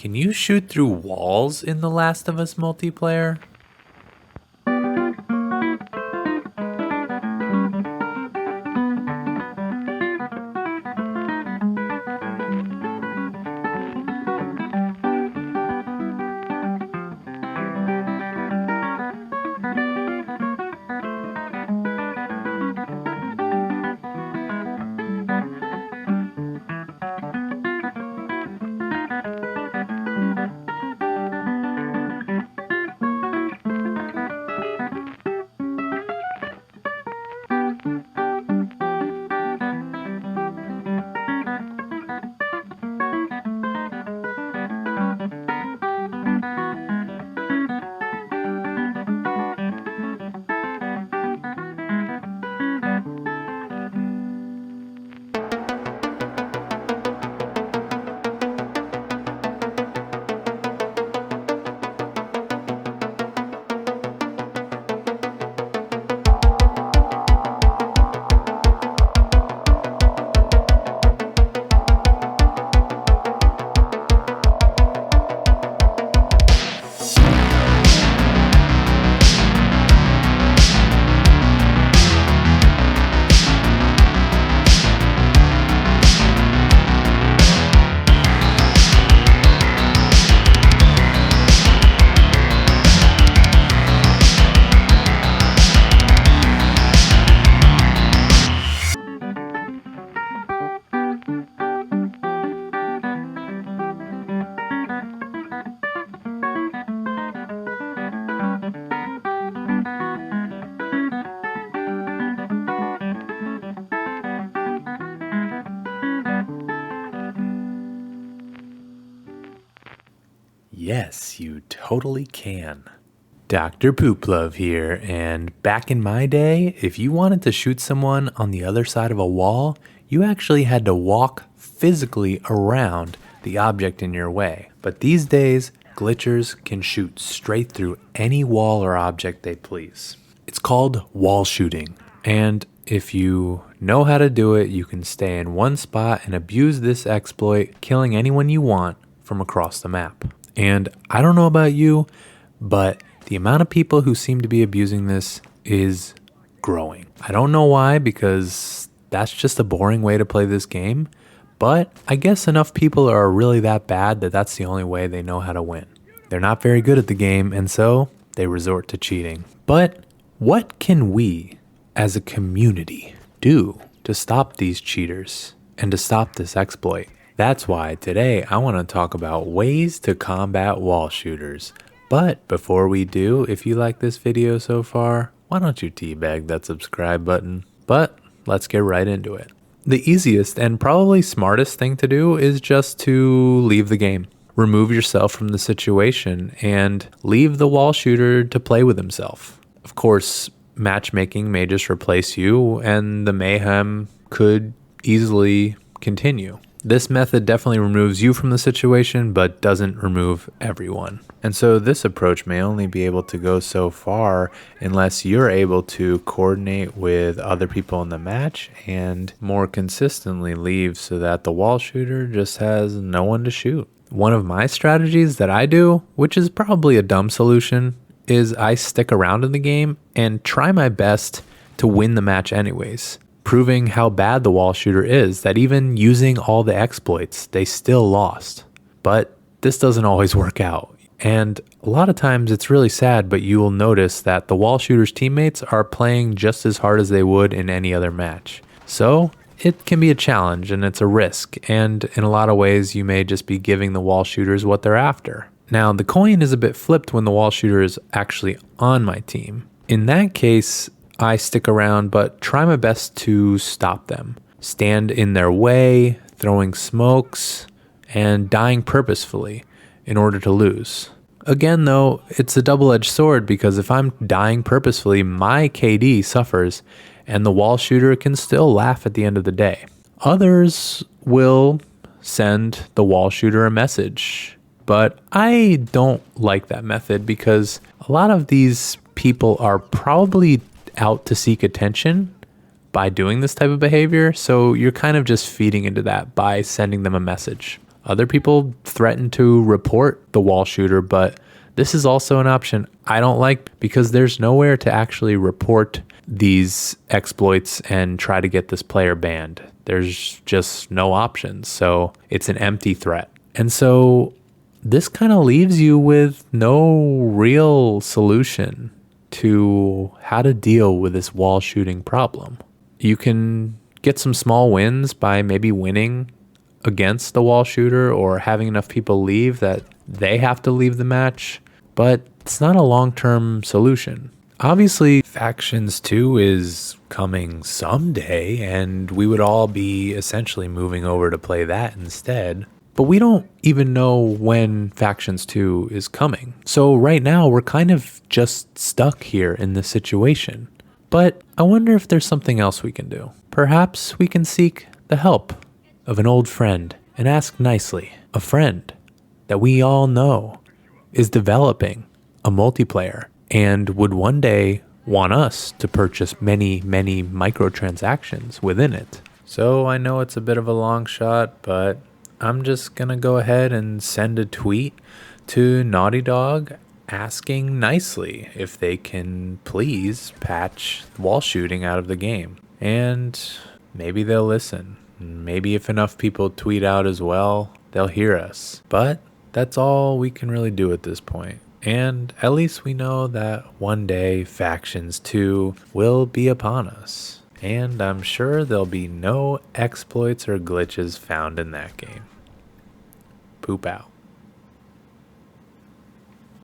Can you shoot through walls in The Last of Us multiplayer? Yes, you totally can. Dr. Pooplove here, and back in my day, if you wanted to shoot someone on the other side of a wall, you actually had to walk physically around the object in your way. But these days, glitchers can shoot straight through any wall or object they please. It's called wall shooting, and if you know how to do it, you can stay in one spot and abuse this exploit, killing anyone you want from across the map. And I don't know about you, but the amount of people who seem to be abusing this is growing. I don't know why, because that's just a boring way to play this game, but I guess enough people are really that bad that that's the only way they know how to win. They're not very good at the game, and so they resort to cheating. But what can we, as a community, do to stop these cheaters and to stop this exploit? That's why today I want to talk about ways to combat wall shooters. But before we do, if you like this video so far, why don't you teabag that subscribe button? But let's get right into it. The easiest and probably smartest thing to do is just to leave the game. Remove yourself from the situation and leave the wall shooter to play with himself. Of course, matchmaking may just replace you and the mayhem could easily continue. This method definitely removes you from the situation, but doesn't remove everyone. And so this approach may only be able to go so far unless you're able to coordinate with other people in the match and more consistently leave so that the wall shooter just has no one to shoot. One of my strategies that I do, which is probably a dumb solution, is I stick around in the game and try my best to win the match anyways, proving how bad the wall shooter is, that even using all the exploits, they still lost. But this doesn't always work out. And a lot of times it's really sad, but you will notice that the wall shooter's teammates are playing just as hard as they would in any other match. So it can be a challenge and it's a risk. And in a lot of ways, you may just be giving the wall shooters what they're after. Now, the coin is a bit flipped when the wall shooter is actually on my team. In that case, I stick around, but try my best to stop them. Stand in their way, throwing smokes, and dying purposefully in order to lose. Again, though, it's a double-edged sword because if I'm dying purposefully, my KD suffers, and the wall shooter can still laugh at the end of the day. Others will send the wall shooter a message, but I don't like that method because a lot of these people are probably out to seek attention by doing this type of behavior, so you're kind of just feeding into that by sending them a message. Other people threaten to report the wall shooter, but this is also an option I don't like because there's nowhere to actually report these exploits and try to get this player banned. There's just no options. So it's an empty threat. And so this kind of leaves you with no real solution to how to deal with this wall shooting problem. You can get some small wins by maybe winning against the wall shooter or having enough people leave that they have to leave the match, but it's not a long-term solution. Obviously, Factions 2 is coming someday, and we would all be essentially moving over to play that instead. But we don't even know when Factions 2 is coming. So right now, we're kind of just stuck here in this situation. But I wonder if there's something else we can do. Perhaps we can seek the help of an old friend and ask nicely. A friend that we all know is developing a multiplayer and would one day want us to purchase many, many microtransactions within it. So I know it's a bit of a long shot, but I'm just gonna go ahead and send a tweet to Naughty Dog asking nicely if they can please patch wall shooting out of the game. And maybe they'll listen. Maybe if enough people tweet out as well, they'll hear us. But that's all we can really do at this point. And at least we know that one day Factions 2 will be upon us. And I'm sure there'll be no exploits or glitches found in that game. Poop out.